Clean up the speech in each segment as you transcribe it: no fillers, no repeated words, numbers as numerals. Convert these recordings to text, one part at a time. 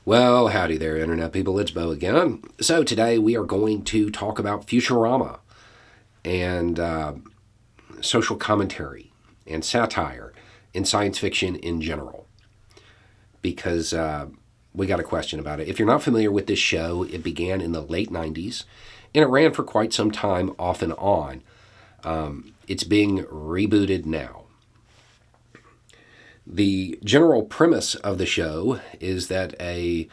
Well, howdy there, Internet people. It's Bo again. So, today we are going to talk about Futurama and social commentary and satire in science fiction in general. Because we got a question about it. If you're not familiar with this show, it began in the late 90s and it ran for quite some time off and on. It's being rebooted now. The general premise of the show is that a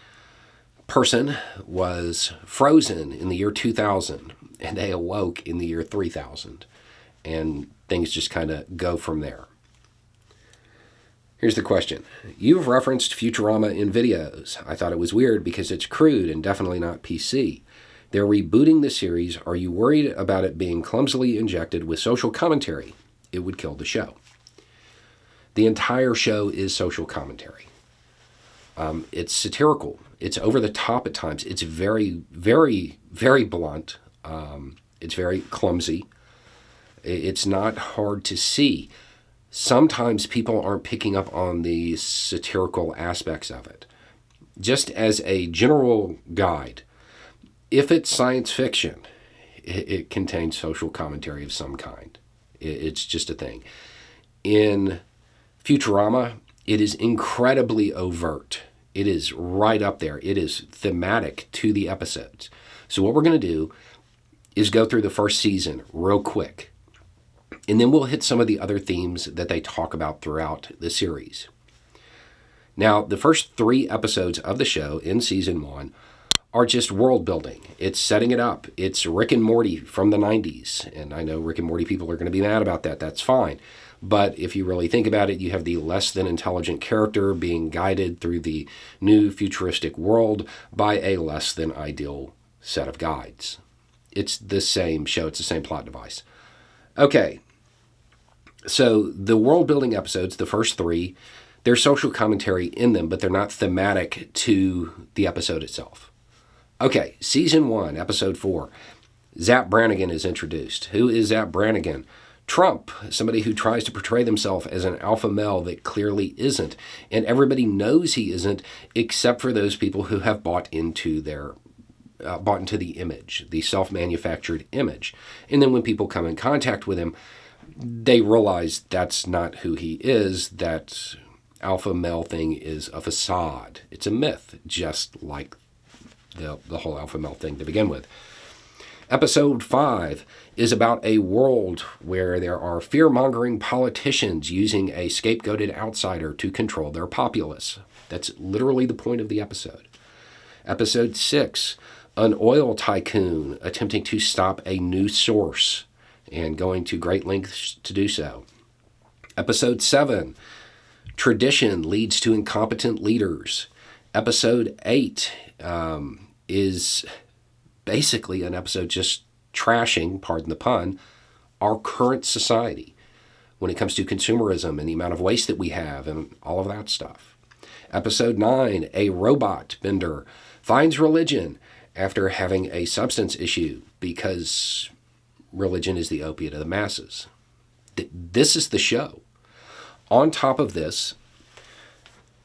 person was frozen in the year 2000 and they awoke in the year 3000, and things just kind of go from there. Here's the question. You've referenced Futurama in videos. I thought it was weird because it's crude and definitely not PC. They're rebooting the series. Are you worried about it being clumsily injected with social commentary? It would kill the show. The entire show is social commentary. It's satirical. It's over the top at times. It's very, very, very blunt. It's very clumsy. It's not hard to see. Sometimes people aren't picking up on the satirical aspects of it. Just as a general guide, if it's science fiction, it contains social commentary of some kind. It's just a thing. In Futurama, it is incredibly overt. It is right up there. It is thematic to the episodes. So what we're going to do is go through the first season real quick. And then we'll hit some of the other themes that they talk about throughout the series. Now, the first 3 episodes of the show in season 1 are just world building. It's setting it up. It's Rick and Morty from the 90s. And I know Rick and Morty people are going to be mad about that. That's fine. But if you really think about it, you have the less than intelligent character being guided through the new futuristic world by a less than ideal set of guides. It's the same show. It's the same plot device. Okay. So the world building episodes, the first 3, there's social commentary in them, but they're not thematic to the episode itself. Okay. Season 1, episode 4. Zap Brannigan is introduced. Who is Zap Brannigan? Trump, somebody who tries to portray themselves as an alpha male that clearly isn't. And everybody knows he isn't, except for those people who have bought into the image, the self-manufactured image. And then when people come in contact with him, they realize that's not who he is. That alpha male thing is a facade. It's a myth, just like the whole alpha male thing to begin with. Episode 5 is about a world where there are fear-mongering politicians using a scapegoated outsider to control their populace. That's literally the point of the episode. Episode 6, an oil tycoon attempting to stop a new source and going to great lengths to do so. Episode 7, tradition leads to incompetent leaders. Episode 8 is basically an episode just trashing, pardon the pun, our current society when it comes to consumerism and the amount of waste that we have and all of that stuff. Episode 9, a robot bender finds religion after having a substance issue because religion is the opiate of the masses. This is the show. On top of this,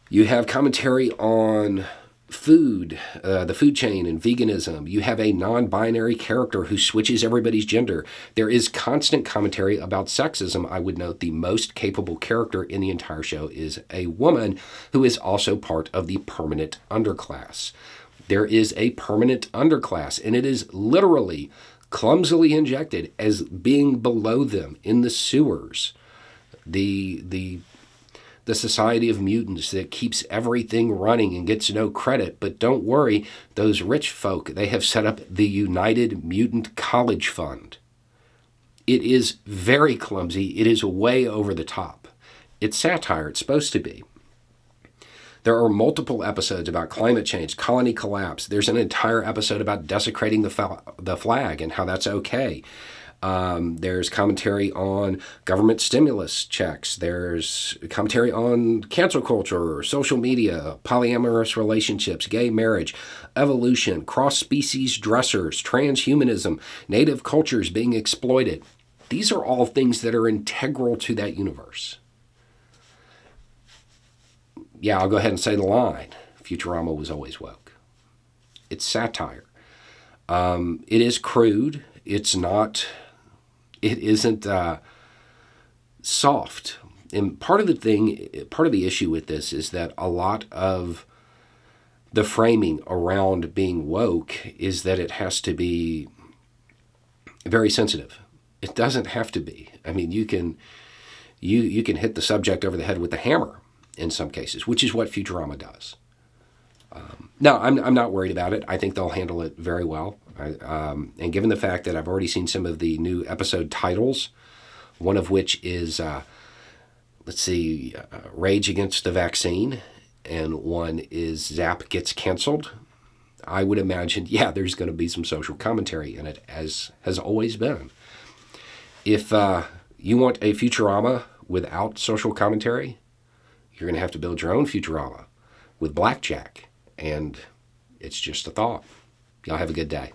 you have commentary on food, the food chain and veganism. You have a non-binary character who switches everybody's gender. There is constant commentary about sexism. I would note the most capable character in the entire show is a woman who is also part of the permanent underclass. There is a permanent underclass, and it is literally clumsily injected as being below them in the sewers. The society of mutants that keeps everything running and gets no credit. But don't worry, those rich folk, they have set up the United Mutant College Fund. It is very clumsy. It is way over the top. It's satire. It's supposed to be. There are multiple episodes about climate change, colony collapse. There's an entire episode about desecrating the flag and how that's okay. There's commentary on government stimulus checks. There's commentary on cancel culture, social media, polyamorous relationships, gay marriage, evolution, cross-species dressers, transhumanism, native cultures being exploited. These are all things that are integral to that universe. Yeah, I'll go ahead and say the line. Futurama was always woke. It's satire. It is crude. It isn't soft. And part of the issue with this is that a lot of the framing around being woke is that it has to be very sensitive. It doesn't have to be. I mean, you can hit the subject over the head with a hammer in some cases, which is what Futurama does. No, I'm not worried about it. I think they'll handle it very well. And given the fact that I've already seen some of the new episode titles, one of which is, Rage Against the Vaccine, and one is Zap Gets Canceled, I would imagine, there's going to be some social commentary in it, as has always been. If you want a Futurama without social commentary, you're going to have to build your own Futurama with blackjack. And it's just a thought. Y'all have a good day.